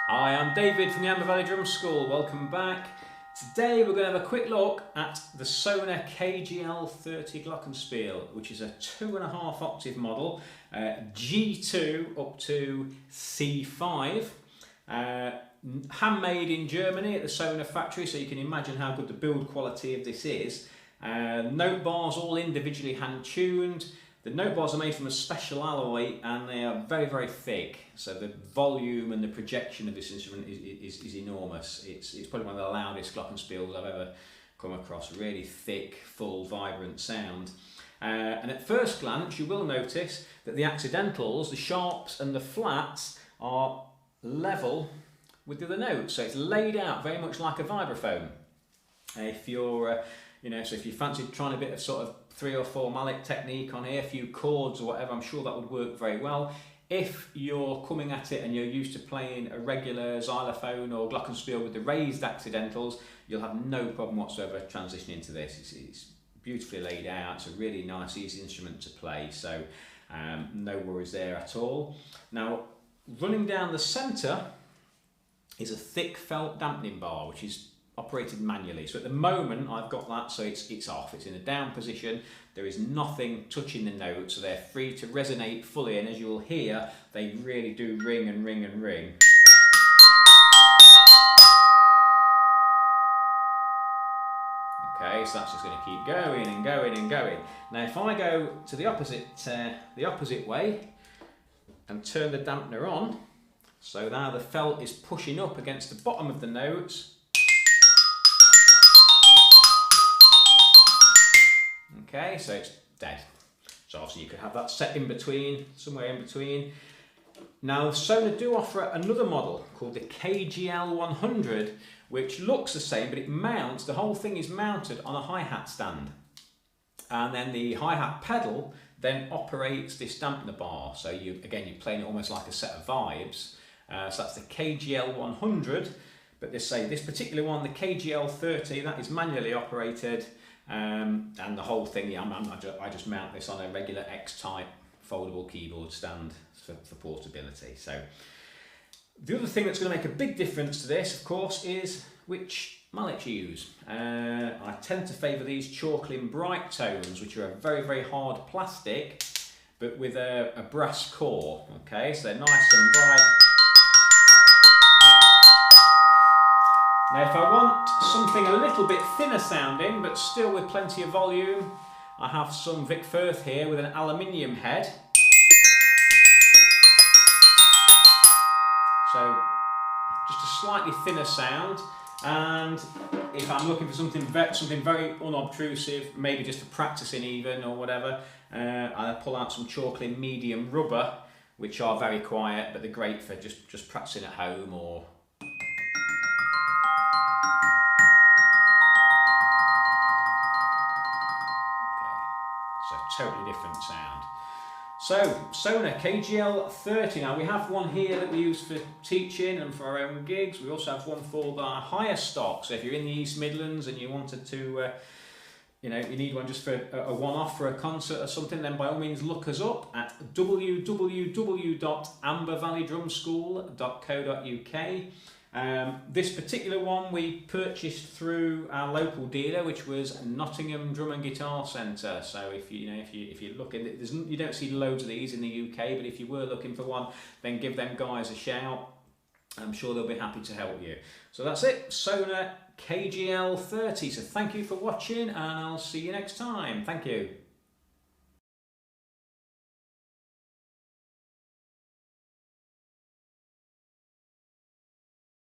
Hi, I'm David from the Amber Valley Drum School. Welcome back. Today we're going to have a quick look at the Sonor KGL30 Glockenspiel, which is a 2.5 octave model, G2 up to C5. Handmade in Germany at the Sonor factory, so you can imagine how good the build quality of this is. Note bars all individually hand tuned. The note bars are made from a special alloy and they are very, very thick, so the volume and the projection of this instrument is enormous. It's probably one of the loudest glockenspiels I've ever come across. Really thick, full, vibrant sound. And at first glance you will notice that the accidentals, the sharps and the flats, are level with the other notes, so it's laid out very much like a vibraphone. If you're so if you fancy trying a bit of sort of 3 or 4 mallet technique on here, a few chords or whatever, I'm sure that would work very well. If you're coming at it and you're used to playing a regular xylophone or glockenspiel with the raised accidentals, you'll have no problem whatsoever transitioning to this. It's beautifully laid out. It's a really nice, easy instrument to play, so no worries there at all. Now, running down the centre is a thick felt dampening bar, which is operated manually. So at the moment I've got that, so it's off, it's in a down position, there is nothing touching the notes, so they're free to resonate fully, and as you will hear, they really do ring and ring and ring. Okay, so that's just going to keep going and going and going. Now if I go to the opposite way and turn the dampener on, so now the felt is pushing up against the bottom of the notes. Okay, so it's dead. So obviously you could have that set in between, somewhere in between. Now Sonor do offer another model called the KGL100, which looks the same, but it mounts, the whole thing is mounted on a hi-hat stand. And then the hi-hat pedal then operates this dampener bar. So you're playing it almost like a set of vibes. So that's the KGL100, but this particular one, the KGL30, that is manually operated. And the whole thing, I just mount this on a regular X-type foldable keyboard stand for portability. So the other thing that's going to make a big difference to this, of course, is which mallet you use. I tend to favour these Chalklin Bright Tones, which are a very, very hard plastic, but with a brass core. Okay, so they're nice and bright. Now if I want something a little bit thinner sounding but still with plenty of volume, I have some Vic Firth here with an aluminium head. So just a slightly thinner sound, and if I'm looking for something very unobtrusive, maybe just for practicing even or whatever, I pull out some Chalklin medium rubber, which are very quiet but they're great for just practicing at home or totally different sound. So, Sonor KGL30. Now we have one here that we use for teaching and for our own gigs. We also have one for our higher stock. So if you're in the East Midlands and you wanted to, you need one just for a one-off for a concert or something, then by all means look us up at www.ambervalleydrumschool.co.uk. This particular one we purchased through our local dealer, which was Nottingham Drum and Guitar Centre. So if you're looking, you don't see loads of these in the UK, but if you were looking for one, then give them guys a shout. I'm sure they'll be happy to help you. So that's it, Sonor KGL30. So thank you for watching, and I'll see you next time. Thank you.